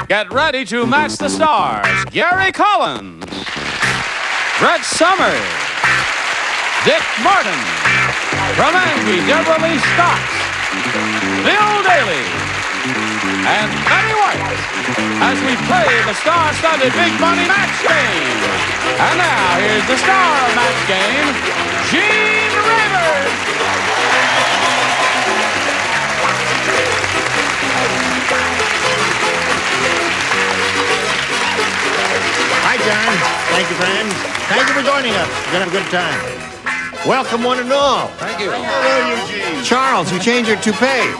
Get ready to match the stars. Gary Collins, Brett Summers, Dick Martin, from Angie Deborah Lee Scott, Bill Daly, and Betty White as we play the star-studded Big Money Match Game. And now, here's the star of Match Game, Gene Rivers. Hi, John. Thank you, friends. Thank you for joining us. We're going to have a good time. Welcome, one and all. Thank you. Hello, Eugene. Charles, you changed your toupee.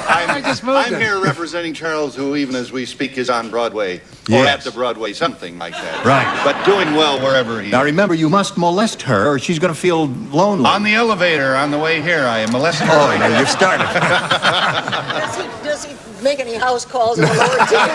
I'm here representing Charles, who even as we speak is on Broadway, or at the Broadway, something like that. Right. But doing well wherever he is. Now, remember, you must molest her, or she's going to feel lonely. On the elevator, on the way here, I am molesting her. Oh, now you've started. Does he make any house calls in the lower tier?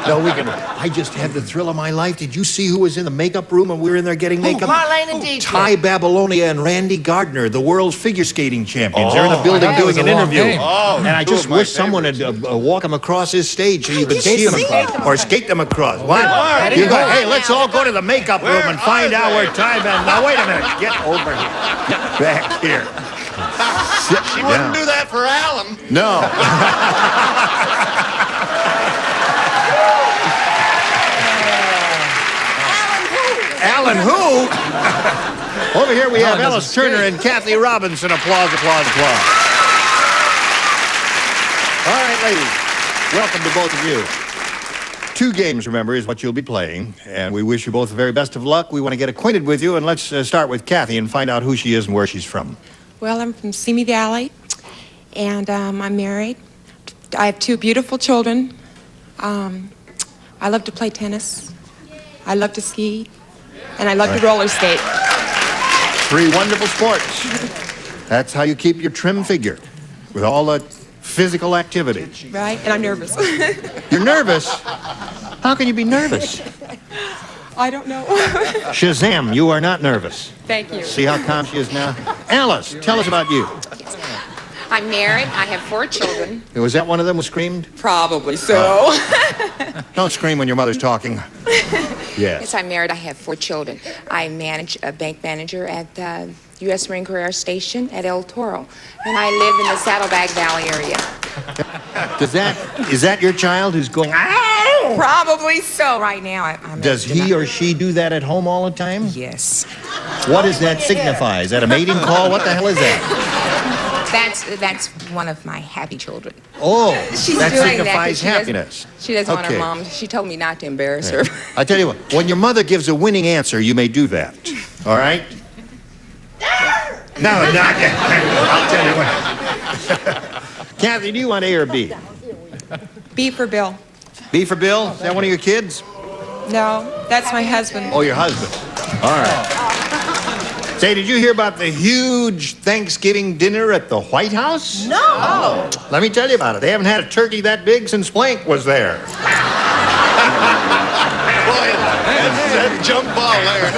No, we can. I just had the thrill of my life. Did you see who was in the makeup room when we were in there getting makeup? Marlene and DJ. Ty Babylonia and Randy Gardner, the world's figure skating champions. They're in the building doing an interview. And I just wish someone would walk them across his stage so you could see them across. Or skate them across. What? You go, hey, let's all go to the makeup room and find out where Ty Babylonia... Now, wait a minute. Get over here. Back here. She wouldn't do that for Alan. No. Alan who? Over here we have Ellis Turner and Kathy Robinson. Applause, applause, applause. All right, ladies. Welcome to both of you. 2 games, remember, is what you'll be playing. And we wish you both the very best of luck. We want to get acquainted with you. And let's start with Kathy and find out who she is and where she's from. Well, I'm from Simi Valley, and I'm married. I have 2 beautiful children. I love to play tennis. I love to ski. And I love to roller skate. 3 wonderful sports. That's how you keep your trim figure, with all the physical activity. Right? And I'm nervous. You're nervous? How can you be nervous? I don't know. Shazam, you are not nervous. Thank you. See how calm she is now? Alice, tell us about you. I'm married. I have 4 children. Was that one of them who screamed? Probably so. Don't scream when your mother's talking. Yes. Yes, I'm married. I have 4 children. I manage a bank manager at the U.S. Marine Corps Air Station at El Toro. And I live in the Saddlebag Valley area. Is that your child who's going, ow? Probably so. Right now, I'm Does he or she do that at home all the time? Yes. What does that signify? Is that a mating call? What the hell is that? That's one of my happy children. Oh, She's that doing signifies that happiness. She doesn't want her Okay. mom. She told me not to embarrass her. I tell you what, when your mother gives a winning answer, you may do that. All right? No, not yet. I'll tell you what. Kathy, do you want A or B? B for Bill. B for Bill? Is that one of your kids? No, that's my husband. Oh, your husband. All right. Say, did you hear about the huge Thanksgiving dinner at the White House? No. Let me tell you about it. They haven't had a turkey that big since Plank was there. Boy, that jump ball there.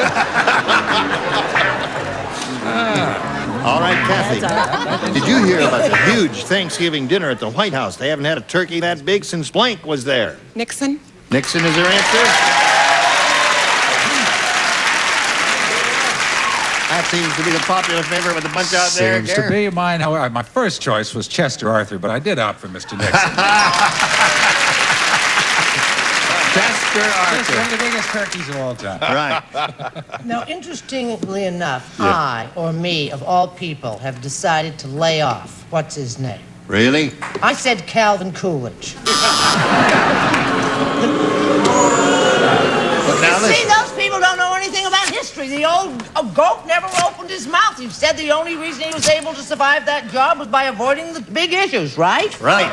All right, Kathy. Did you hear about the huge Thanksgiving dinner at the White House? They haven't had a turkey that big since Blank was there. Nixon. Nixon is their answer? That seems to be the popular favorite with the bunch out there. Seems to be mine. However, my first choice was Chester Arthur, but I did opt for Mr. Nixon. Chester Just one Arthur. of the biggest turkeys of all time. Right. Now, interestingly enough, I, or me, of all people, have decided to lay off. What's his name? Really? I said Calvin Coolidge. Now See, listen. those people don't know anything about history. The old goat never opened his mouth. He said the only reason he was able to survive that job was by avoiding the big issues, right? Right.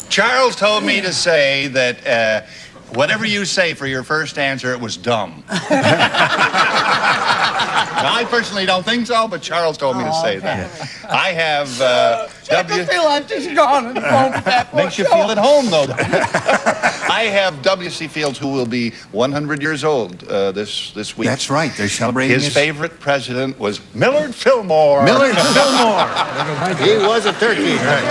Charles told me to say that whatever you say for your first answer, it was dumb. Now, I personally don't think so, but Charles told me to say that. I have just gone and Makes you feel at home, though. I have W.C. Fields, who will be 100 years old this week. That's right. They're celebrating His favorite president was Millard Fillmore. Millard Fillmore. He was a turkey. Right.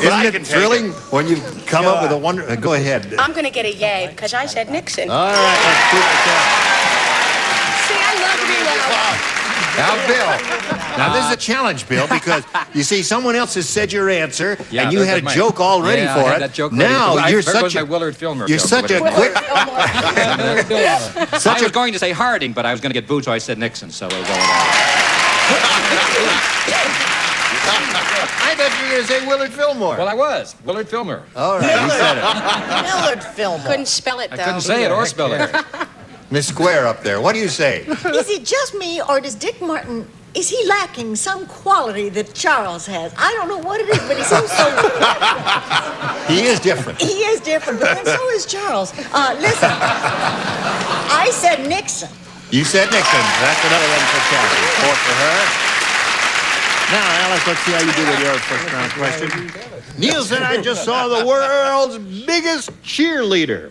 Isn't it thrilling when you come up with a wonder? Go ahead. I'm going to get a yay because I said Nixon. All right, let's keep it down. See, I love to be loud. Now, Bill. Now, this is a challenge, Bill, because you see, someone else has said your answer, and you had a joke all ready for it. That joke now ready. you're There such goes a my Willard Fillmore you're joke. such a quick. I was going to say Harding, but I was going to get booed, so I said Nixon, so we'll go with that. I thought you were going to say Willard Fillmore. Well, I was. Willard Fillmore. All right, you said it. Millard Fillmore. Couldn't spell it, though. I couldn't say it or spell it. Miss Square up there, what do you say? Is it just me, or does Dick Martin, is he lacking some quality that Charles has? I don't know what it is, but he seems so... He is different. He is different, but then so is Charles. Listen, I said Nixon. You said Nixon. That's another one for Kathy. Four for her. Now, Alice, let's see how you do with your first round question. Neil said, I just saw the world's biggest cheerleader.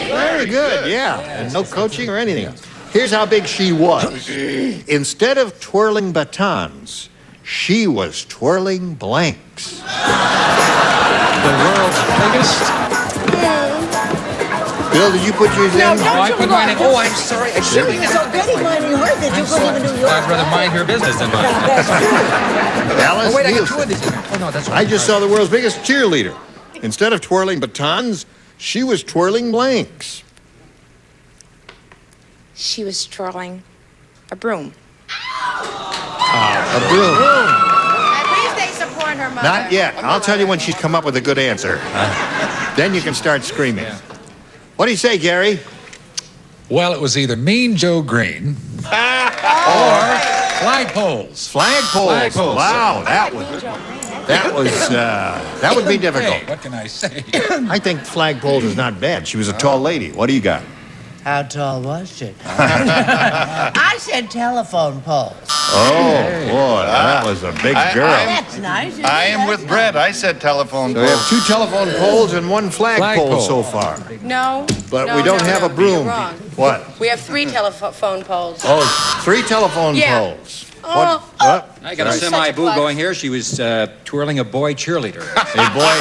Very good, yeah. And no coaching or anything. Here's how big she was. Instead of twirling batons, she was twirling blanks. The world's biggest. Bill, did you put yours in? Oh, I put mine in. Oh, I'm sorry. I She was so good, he might have heard that you couldn't even do yours. I'd rather mind your business than mine. That's true. Alice Oh, wait, I Neil got two of said, these. Oh, no, that's right. I just saw the world's biggest cheerleader. Instead of twirling batons, she was twirling blanks. She was twirling a broom. A broom. At least they support her mother. Not yet. I'll tell you when she's come up with a good answer. Then you can start screaming. What do you say, Gary? Well, it was either Mean Joe Green or flagpoles. Flagpoles. Wow, that would be difficult. Hey, what can I say? I think flagpoles is not bad. She was a tall lady. What do you got? How tall was she? I said telephone poles. Oh, boy, that was a big girl. That's nice. isn't I am it? with Brett. I said telephone So we have poles. 2 telephone poles and 1 flagpole so far. No. But no, we don't no, have no. a broom. You're wrong. What? We have 3 telephone poles. Oh, 3 telephone Yeah. poles. What? I got a Such a semi-boo klutz. going here. She was twirling a boy cheerleader. Hey, boy.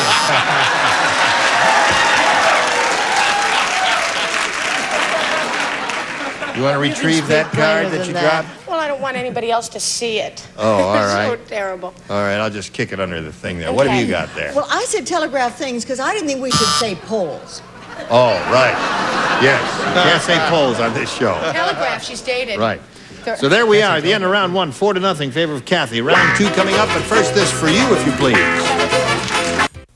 You want to retrieve that card that you got? Well, I don't want anybody else to see it. Oh, all It's right. so terrible. All right, I'll just kick it under the thing there. What have Okay. you got there? Well, I said telegraph things because I didn't think we should say polls. Oh, right. Yes. Can't say polls on this show. Telegraph, she's dated. Right. So there we are, the end of round 1, 4-0 in favor of Kathy. Round 2 coming up, but first this for you, if you please.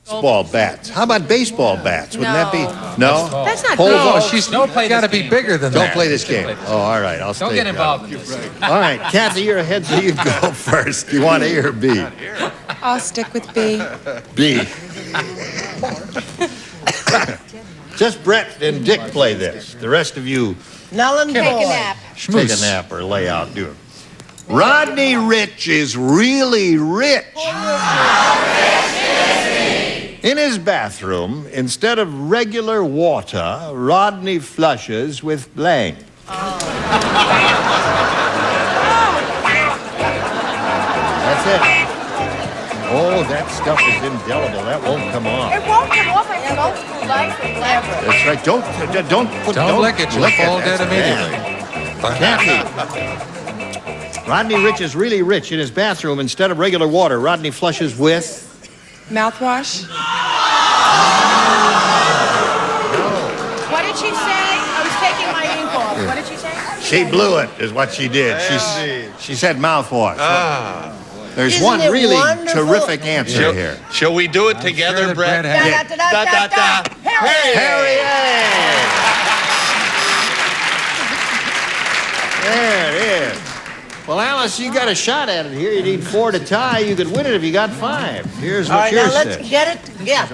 Baseball bats. How about baseball bats? Wouldn't that be? No? That's not Pole big. vault? Oh, she's Don't play got to this be game. bigger than that. Don't play this game. Oh, all right. I'll stay. Don't get involved in this. All right, Kathy, you're ahead, so you go first. You want A or B? I'll stick with B. B. Just Brett and Dick play this. The rest of you Null and Take a void. nap. take a nap or lay out. Do it. Rodney Rich is really rich. In his bathroom, instead of regular water, Rodney flushes with blank. That's it. Oh, that stuff is indelible. That won't come off. It won't come off. I have old school life and lever. That's right. Don't Don't lick it. You'll fall dead That's immediately. bad. Kathy. Rodney Rich is really rich. In his bathroom, instead of regular water, Rodney flushes with... Mouthwash? What did she say? I was taking my ink off. What did she say? She blew it, is what she did. She said mouthwash. There's Isn't one it really wonderful? terrific answer here. Shall we do it together, that Brett? Brett had- Da, da, da, da, da, da. Harry. There it is. Well, Alice, you got a shot at it here. You need 4 to tie. You could win it if you got 5. Here's All what right, now yours let's says. get it. Yeah.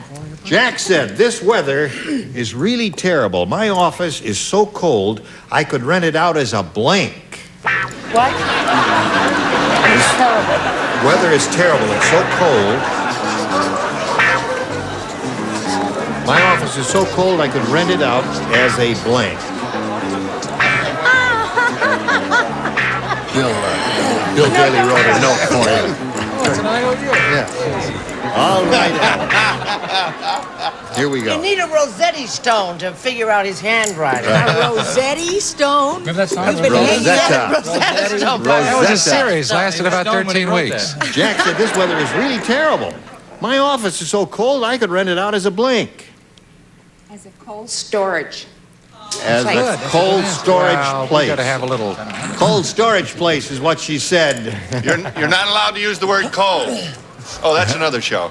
Jack said, this weather is really terrible. My office is so cold, I could rent it out as a blank. What? This weather is terrible. It's so cold. My office is so cold, I could rent it out as a blank. Bill Daly wrote a note for you. it's an IOU. Yeah. All right, Alice. Here we You go. need a Rossetti stone to figure out his handwriting. A Rossetti stone? Remember that song? You've been hanging out Rosetta. at Rosetta Stone. That was a Rosetta. series, lasted about 13 weeks. Jack said this weather is really terrible. My office is so cold I could rent it out as a blank. As a cold storage. As Good. a cold storage Well, we place. got to have a little. Cold storage place is what she said. You're not allowed to use the word cold. Oh, that's another show.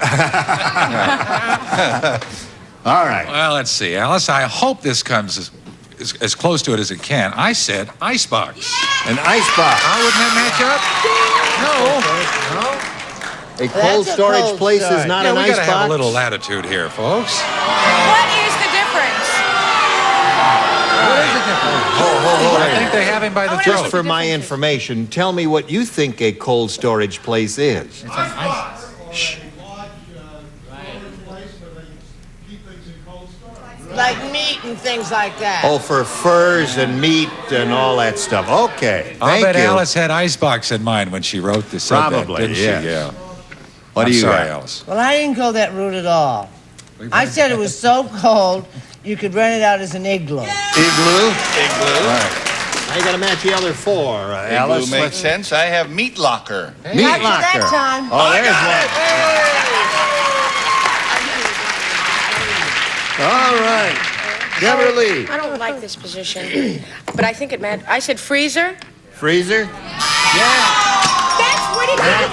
All right. Well, let's see, Alice. I hope this comes as close to it as it can. I said icebox. An icebox. How wouldn't that match up? No. A cold That's a storage cold place is storage. not Yeah, an we got to icebox. have a little latitude here, folks. What is the difference? What is the difference? I think they have him by the Just throat. for my information, tell me what you think a cold storage place is. Like meat and things like that. Oh, for furs and meat and all that stuff. Okay, I'll thank bet you. Alice had icebox in mind when she wrote this. Probably, didn't she? yes. Yeah. What do I'm you sorry, got? Alice. Well, I didn't go that route at all. I said it was so cold you could rent it out as an igloo. Igloo? Igloo. Now you got to match the other four, Alice. Igloo makes sense. I have meat locker. Meat Not locker. that time. Oh, there's one. All right. Deborah Lee. I don't like this position, but I think it meant. I said freezer. Freezer. That's what it is.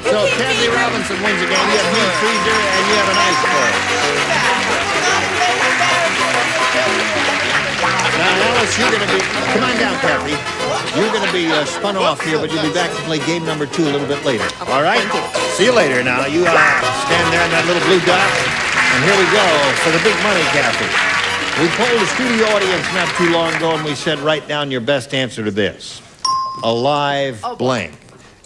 So Kathy Robinson wins again. You have meat freezer and you have an ice box. Now, Alice, you're going to be... Come on down, Kathy. You're going to be spun off here, but you'll be back to play game number 2 a little bit later. All right? See you later. Now, you stand there in that little blue dot. And here we go for the big money, Kathy. We polled the studio audience not too long ago, and we said, write down your best answer to this. A live blank.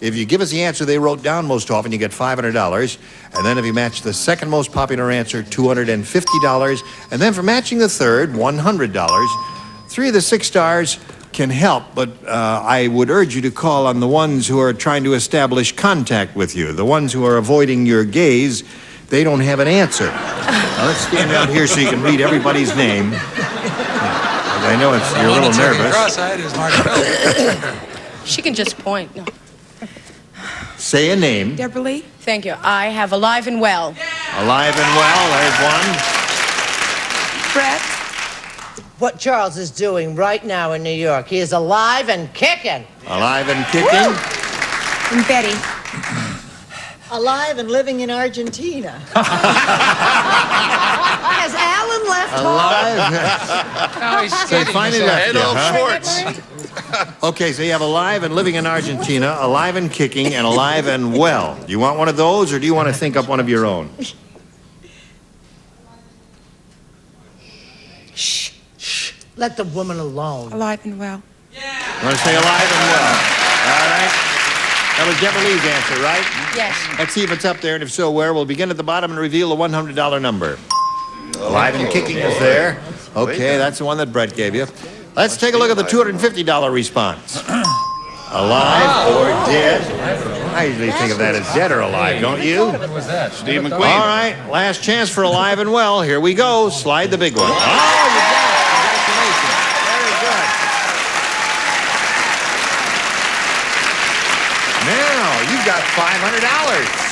If you give us the answer they wrote down most often, you get $500. And then if you match the second most popular answer, $250. And then for matching the third, $100. 3 of the 6 stars can help, but I would urge you to call on the ones who are trying to establish contact with you. The ones who are avoiding your gaze, they don't have an answer. Now let's stand out here so you can read everybody's name. I know you're a little nervous. Cross-eyed is Mark. She can just point. No. Say a name. Deborah Lee? Thank you. I have alive and well. Alive and well, there's one. Brett? What Charles is doing right now in New York. He is alive and kicking. Alive and kicking. And Betty? Alive and living in Argentina. Has Alan left home? Alive. No, he's So he finally left you, Adolf huh? Schwartz. Okay, so you have alive and living in Argentina, alive and kicking, and alive and well. Do you want one of those, or do you want to think up one of your own? Shh. Let the woman alone. Alive and well. You want to say alive and well? All right. That was Deborah Lee's answer, right? Yes. Let's see if it's up there, and if so, where? We'll begin at the bottom and reveal the $100 number. Alive and kicking is there. Okay, that's the one that Brett gave you. Let's take a look at the $250 response. Alive or dead? I usually think of that as dead or alive, don't you? What was that? Steve McQueen. All right, last chance for alive and well. Here we go. Slide the big one. Oh, you got it. Congratulations. Very good. Now, you've got $500.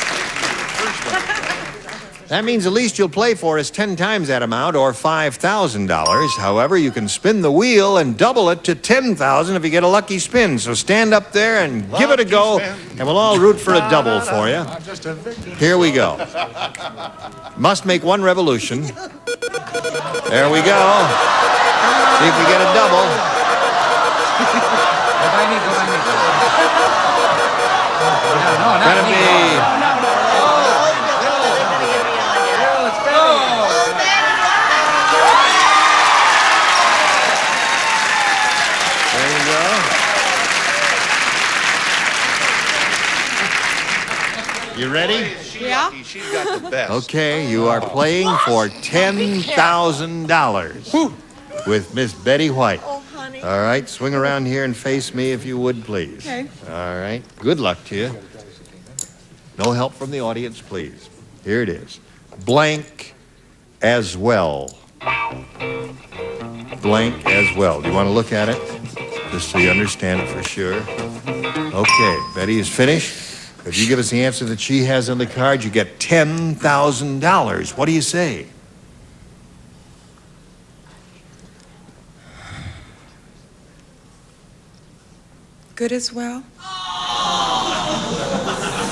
That means the least you'll play for is 10 times that amount, or $5,000. However, you can spin the wheel and double it to $10,000 if you get a lucky spin. So stand up there and give it a go, and we'll all root for a double for you. Here we go. Must make one revolution. There we go. See if we get a double. Gonna be... There you go. You ready? Yeah? She's got the best. Okay, you are playing for $10,000 with Miss Betty White. Oh, honey. All right, swing around here and face me if you would, please. Okay. All right, good luck to you. No help from the audience, please. Here it is. Blank as well. Blank as well. Do you want to look at it? Just so you understand it for sure. Okay, Betty is finished. If you give us the answer that she has on the card, you get $10,000. What do you say? Good as well?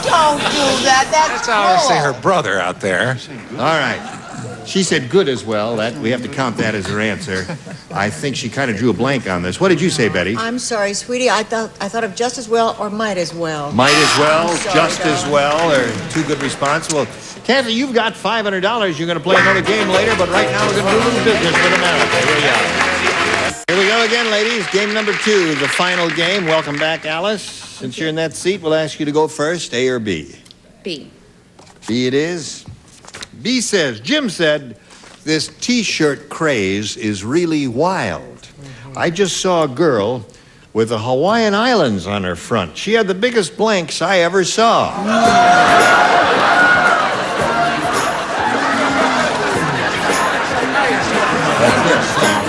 Don't do that. That's how I say her brother out there. All right. She said good as well. That we have to count that as her answer. I think she kind of drew a blank on this. What did you say, Betty? I'm sorry, sweetie. I thought of just as well or might as well. Might as well, Sorry, just as darling. well, or two good responses. Well, Kathy, you've got $500. You're going to play another game later, but right now we're going to do a little business with America. Here we are. Here we go again, ladies. Game number 2, the final game. Welcome back, Alice. Since you're in that seat, we'll ask you to go first, A or B. B. B it is. B says, Jim said, this T-shirt craze is really wild. I just saw a girl with the Hawaiian Islands on her front. She had the biggest blanks I ever saw.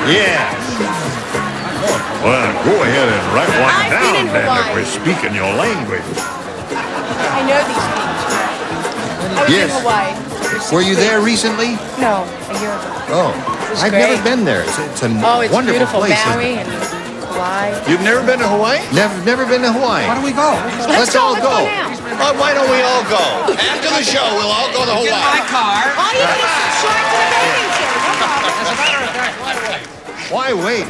Yeah. Well, go ahead and write one I've been down in then if Hawaii. we're speaking your language. I know these things. I was Yes. in Hawaii. Were you there recently? No, a year ago. Oh, was I've great. never been there. It's a Oh, it's wonderful beautiful. place. Maui and Kauai. You've never been to Hawaii? Never been to Hawaii. Why don't we go? Let's all go. now. Oh, why don't we all go? After the show, we'll all go to Hawaii. All you need is some shorts and a bathing suit. Why wait?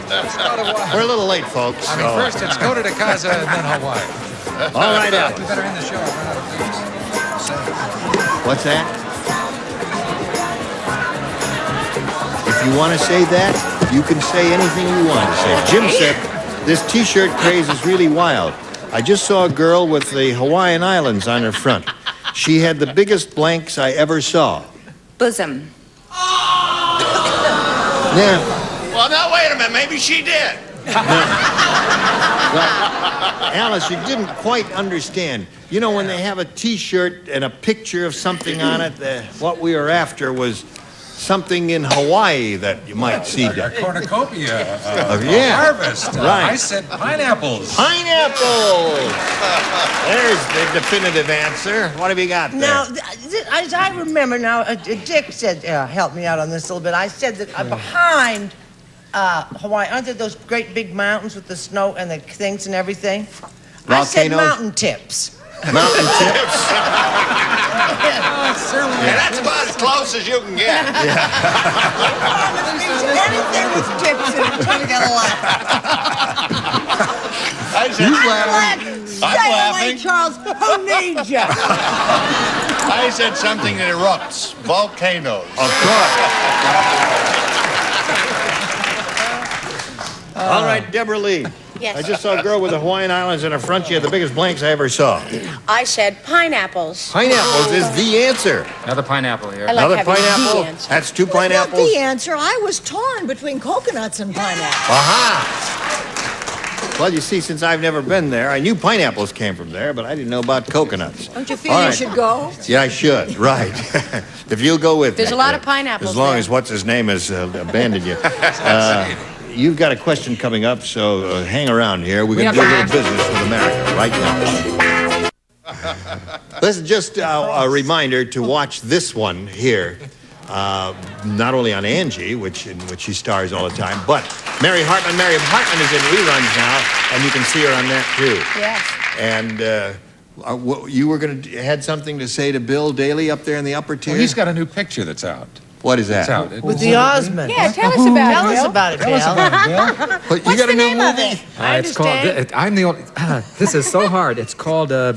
We're a little late, folks. I mean, so- first it's go to Casa and then Hawaii. All right, Alex. We better end the show. Run out of things to say. What's that? If you want to say that, you can say anything you want to say. Jim said, this T-shirt craze is really wild. I just saw a girl with the Hawaiian Islands on her front. She had the biggest blanks I ever saw. Bosom. Yeah. Well, now, wait a minute. Maybe she did. Alice, you didn't quite understand. You know, when they have a T-shirt and a picture of something on it, what we were after was something in Hawaii that you might see A there. cornucopia, yeah. harvest. Right. I said pineapples. Pineapple! There's the definitive answer. What have you got there? Now, as I remember now, Dick said, help me out on this a little bit. I said that behind Hawaii, aren't there those great big mountains with the snow and the things and everything? I said Volcanoes? mountain tips. Mountain tips? And that's about as close as you can get. Anything with tips in it, trying to get a laugh. I said, Stay away, Charles. Who needs you? I said something that erupts. Volcanoes. Of course. All right, Deborah Lee. Yes. I just saw a girl with the Hawaiian Islands in her front. She had the biggest blanks I ever saw. I said pineapples. Pineapples is the answer. Another pineapple here. I like Another having pineapple? the answer. That's 2 Not pineapples. the answer. I was torn between coconuts and pineapples. Aha! Well, you see, since I've never been there, I knew pineapples came from there, but I didn't know about coconuts. Don't you feel All you right. should go? Yeah, I should. Right. If you'll go with There's me. a lot of pineapples As long there. as what's-his-name has abandoned you. You've got a question coming up, so hang around here. We're going to do a little business with America right now. This is just a reminder to watch this one here. Not only on Angie, in which she stars all the time, but Mary Hartman. Mary Hartman is in reruns now, and you can see her on that too. Yes. And you were going to had something to say to Bill Daly up there in the upper tier. Well, he's got a new picture that's out. What is that? It's out. With the Osmond. Yeah, tell us about Tell it, us Bill. about it, Tell us Bill. about it, Bill. But you got a new movie? I It's called. understand. I'm the only. This is so hard. It's called the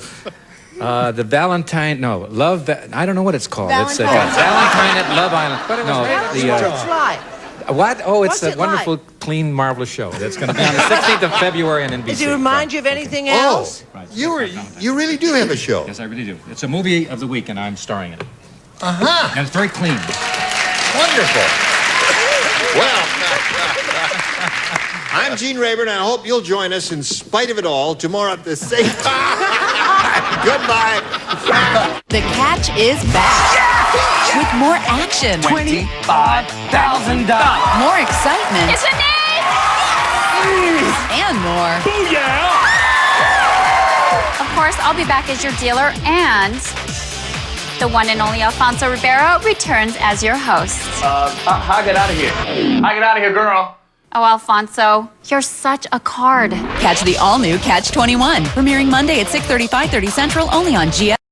Valentine. No, Love. I don't know what it's called. It's Valentine. Valentine at Love Island. No, What's it like? what? Oh, it's What's a it wonderful, like? clean, marvelous show. That's going to be on the 16th of February on NBC. Does it remind you of anything Oh, else? you really do have a show. Yes, I really do. It's a movie of the week, and I'm starring in it. Uh-huh. And it's very clean. Wonderful. Well, I'm Gene Rayburn, and I hope you'll join us in spite of it all tomorrow at the same time. Goodbye. The Catch is back. With more action, $25,000. more excitement, It's a name! and more. Of course, I'll be back as your dealer, and the one and only Alfonso Ribeiro returns as your host. How get out of here? How get out of here, girl? Oh, Alfonso, you're such a card. Catch the all-new Catch 21, premiering Monday at 6:30, 5:30 Central, only on GS.